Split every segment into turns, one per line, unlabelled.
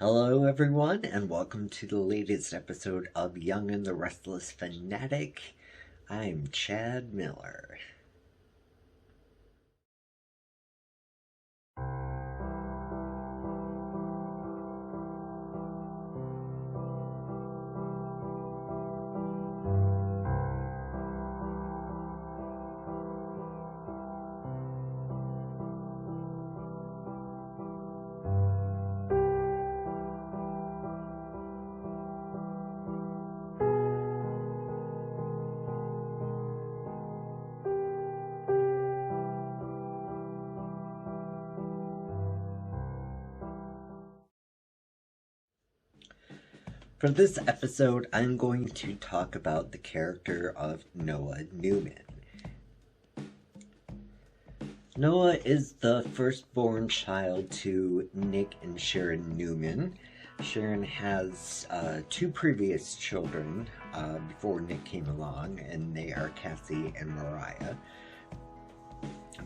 Hello everyone, and welcome to the latest episode of Young and the Restless Fanatic. I'm Chad Miller. For this episode, I'm going to talk about the character of Noah Newman. Noah is the firstborn child to Nick and Sharon Newman. Sharon has two previous children before Nick came along, and they are Cassie and Mariah.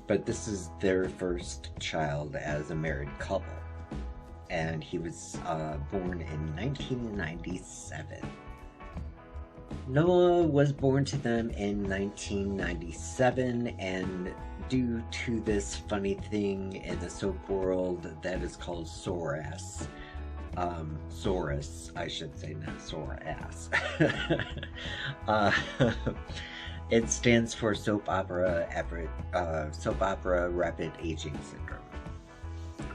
But this is their first child as a married couple. And he was born in 1997. Noah was born to them in 1997, and due to this funny thing in the soap world that is called Sorass, Soros, I should say, not Sorass. It stands for soap opera rapid aging syndrome.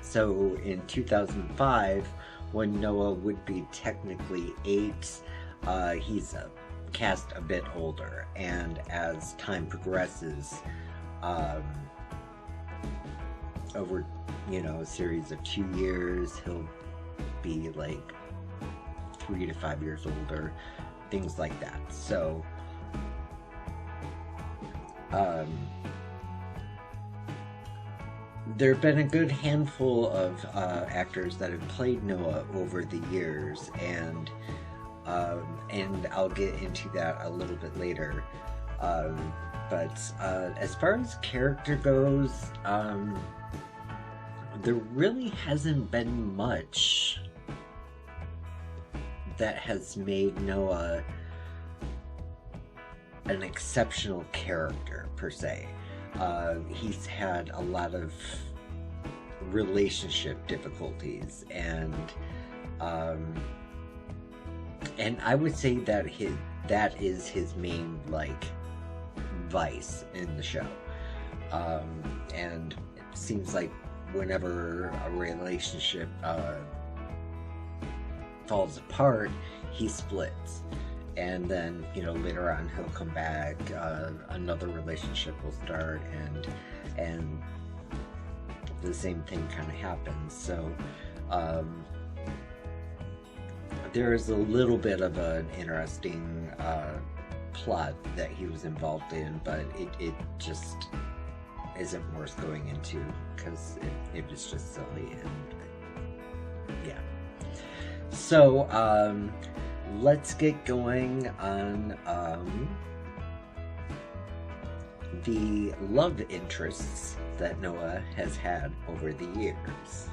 So in 2005, when Noah would be technically 8, he's cast a bit older, and as time progresses, over a series of 2 years, he'll be like 3 to 5 years older, things like that. So there have been a good handful of actors that have played Noah over the years, and I'll get into that a little bit later. But as far as character goes, there really hasn't been much that has made Noah an exceptional character, per se. He's had a lot of relationship difficulties, and I would say that is his main vice in the show. And it seems like whenever a relationship falls apart, he splits. And then, later on he'll come back, another relationship will start, and the same thing kind of happens. So, there's a little bit of an interesting plot that he was involved in, but it just isn't worth going into, because it was just silly, and yeah. So, let's get going on the love interests that Noah has had over the years.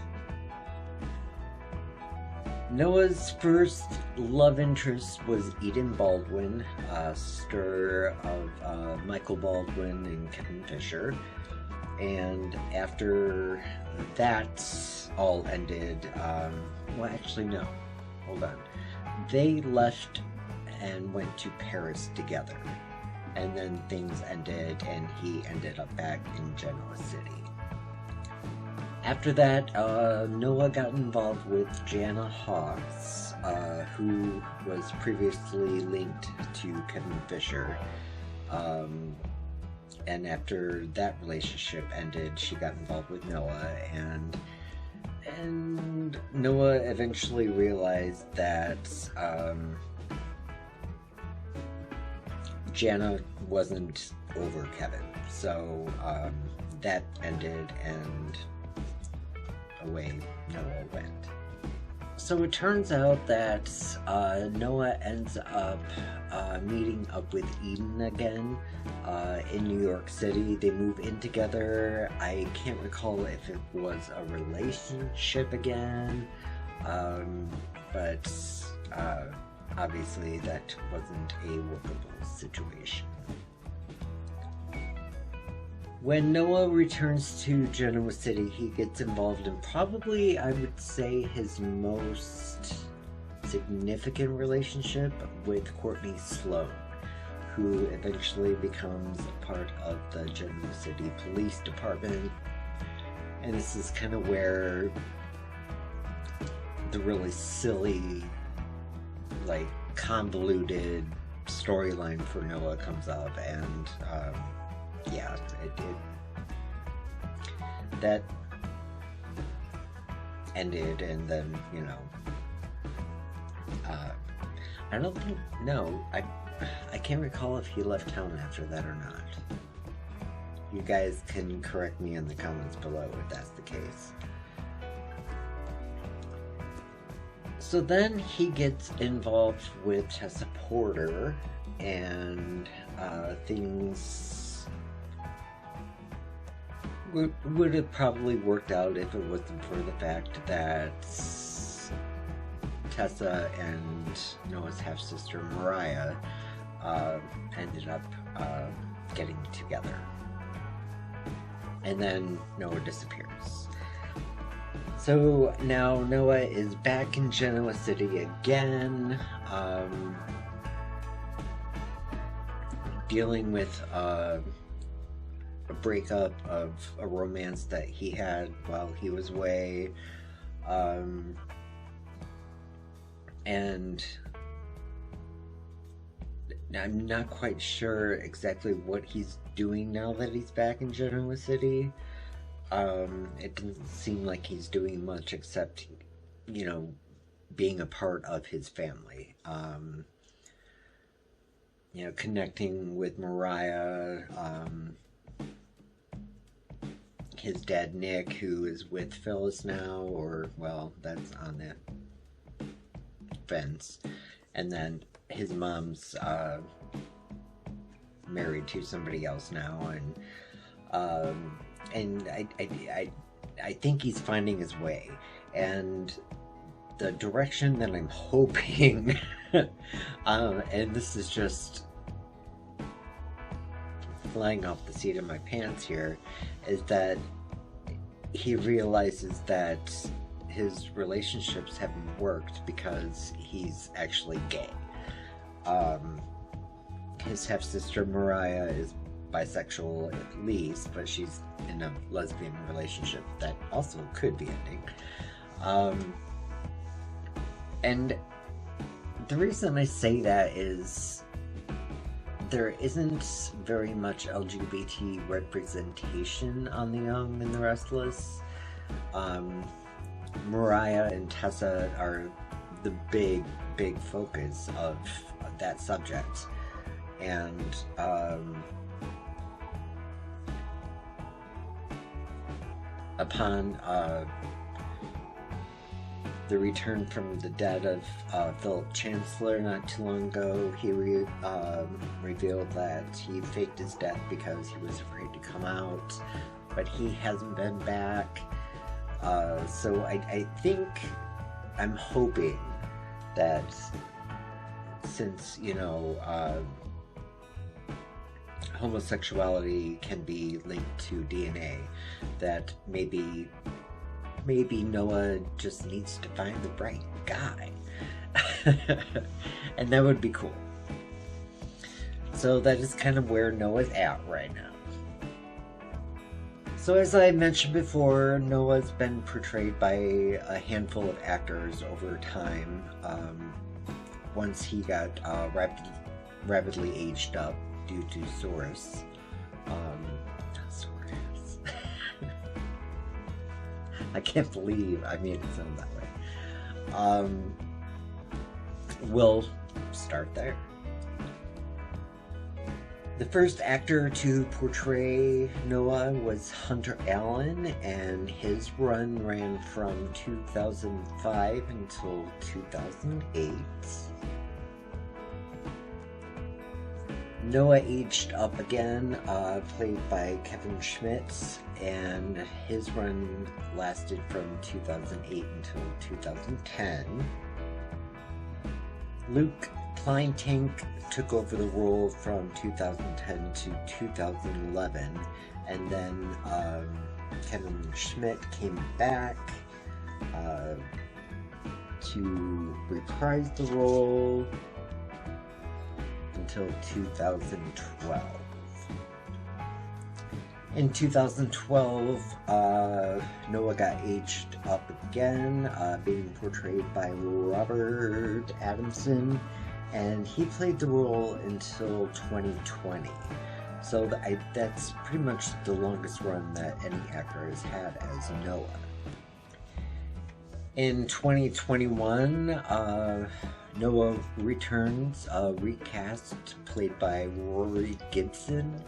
Noah's first love interest was Eden Baldwin, sister of Michael Baldwin and Kevin Fisher. And after that all ended, well, actually, no. Hold on. They left and went to Paris together, and then things ended, and he ended up back in Genoa City. After that, Noah got involved with Jana Hawks, who was previously linked to Kevin Fisher, and after that relationship ended, she got involved with Noah, and Noah eventually realized that Jana wasn't over Kevin, so that ended, and away Noah went. So it turns out that Noah ends up meeting up with Eden again in New York City. They move in together. I can't recall if it was a relationship again, but obviously that wasn't a workable situation. When Noah returns to Genoa City, he gets involved in probably, I would say, his most significant relationship with Courtney Sloan, who eventually becomes a part of the Genoa City Police Department. And this is kind of where the really silly, like, convoluted storyline for Noah comes up, and yeah, that ended, and then, you know, I don't think, no, I can't recall if he left town after that or not. You guys can correct me in the comments below if that's the case. So then he gets involved with Tessa Porter, and things would have probably worked out if it wasn't for the fact that Tessa and Noah's half-sister Mariah ended up getting together. And then Noah disappears. So now Noah is back in Genoa City again, dealing with a breakup of a romance that he had while he was away, and I'm not quite sure exactly what he's doing now that he's back in Genoa City. It doesn't seem like he's doing much except, you know, being a part of his family. You know, connecting with Mariah, his dad Nick, who is with Phyllis now, or, well, that's on the fence. And then his mom's married to somebody else now, and I think he's finding his way. And the direction that I'm hoping, and this is just flying off the seat of my pants here, is that he realizes that his relationships haven't worked because he's actually gay. His half-sister Mariah is bisexual at least, but she's in a lesbian relationship that also could be ending. And the reason I say that is there isn't very much LGBT representation on The Young and the Restless. Mariah and Tessa are the big focus of that subject. And upon the return from the dead of Philip Chancellor not too long ago, he revealed that he faked his death because he was afraid to come out, but he hasn't been back. So I think, I'm hoping that since, you know, homosexuality can be linked to DNA, that maybe Noah just needs to find the right guy. And that would be cool. So that is kind of where Noah's at right now. So as I mentioned before, Noah's been portrayed by a handful of actors over time. Once he got rapidly aged up due to psoriasis. I can't believe I made it sound that way. We'll start there. The first actor to portray Noah was Hunter Allen, and his run ran from 2005 until 2008. Noah aged up again, played by Kevin Schmitz, and his run lasted from 2008 until 2010. Luke Plyntank took over the role from 2010 to 2011, and then Kevin Schmidt came back to reprise the role until 2012. In 2012, Noah got aged up again, being portrayed by Robert Adamson, and he played the role until 2020. So that's pretty much the longest run that any actor has had as Noah. In 2021, Noah returns, recast, played by Rory Gibson,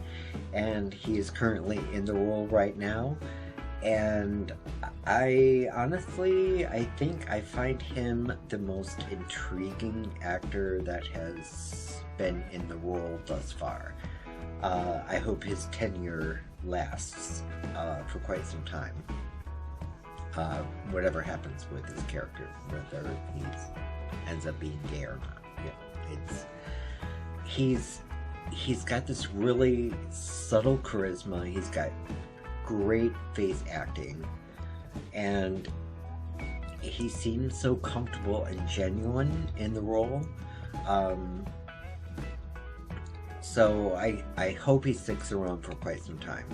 and he is currently in the role right now. And I think I find him the most intriguing actor that has been in the role thus far. I hope his tenure lasts for quite some time. Whatever happens with his character, whether he ends up being gay or not. He's got this really subtle charisma. He's got great face acting, and he seems so comfortable and genuine in the role. So I hope he sticks around for quite some time.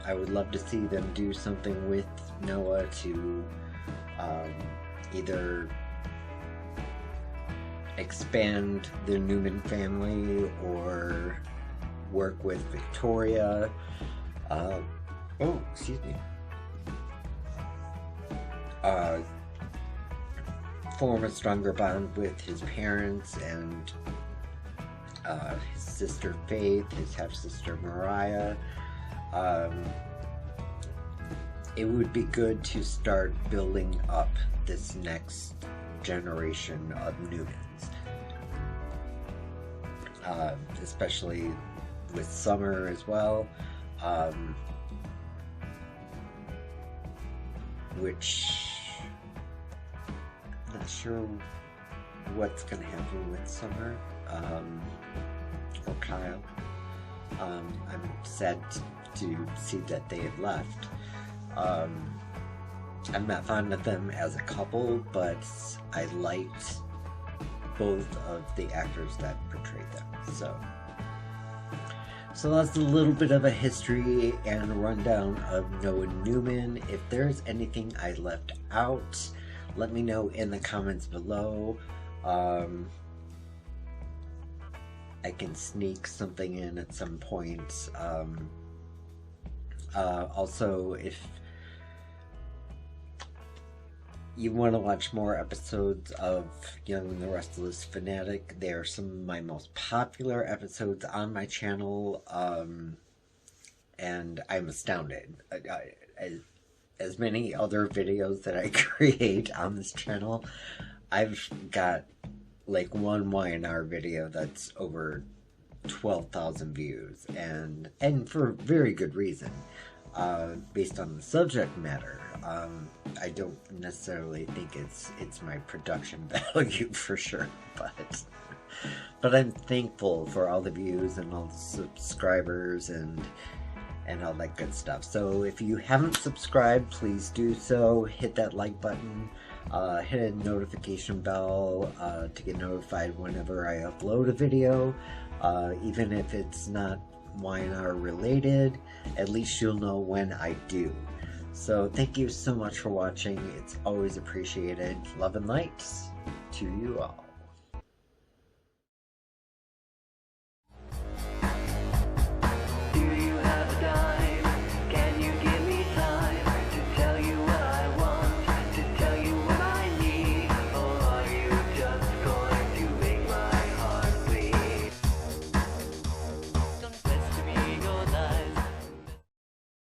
I would love to see them do something with Noah to either expand the Newman family or work with Victoria. Form a stronger bond with his parents and his sister Faith, his half-sister Mariah. It would be good to start building up this next generation of Newmans. Especially with Summer as well. Which I'm not sure what's going to happen with Summer or Kyle. I'm sad to see that they have left. I'm not fond of them as a couple, but I liked both of the actors that portrayed them. So that's a little bit of a history and a rundown of Noah Newman. If there's anything I left out, let me know in the comments below. I can sneak something in at some point. Also, if you want to watch more episodes of Young and the Restless Fanatic, they are some of my most popular episodes on my channel, and I'm astounded. As many other videos that I create on this channel, I've got like one Y&R video that's over 12,000 views, and for very good reason, based on the subject matter. I don't necessarily think it's my production value for sure, but I'm thankful for all the views and all the subscribers and all that good stuff. So if you haven't subscribed, please do so. Hit that like button, hit a notification bell to get notified whenever I upload a video, even if it's not Y&R related. At least you'll know when I do. So thank you so much for watching. It's always appreciated. Love and light to you all.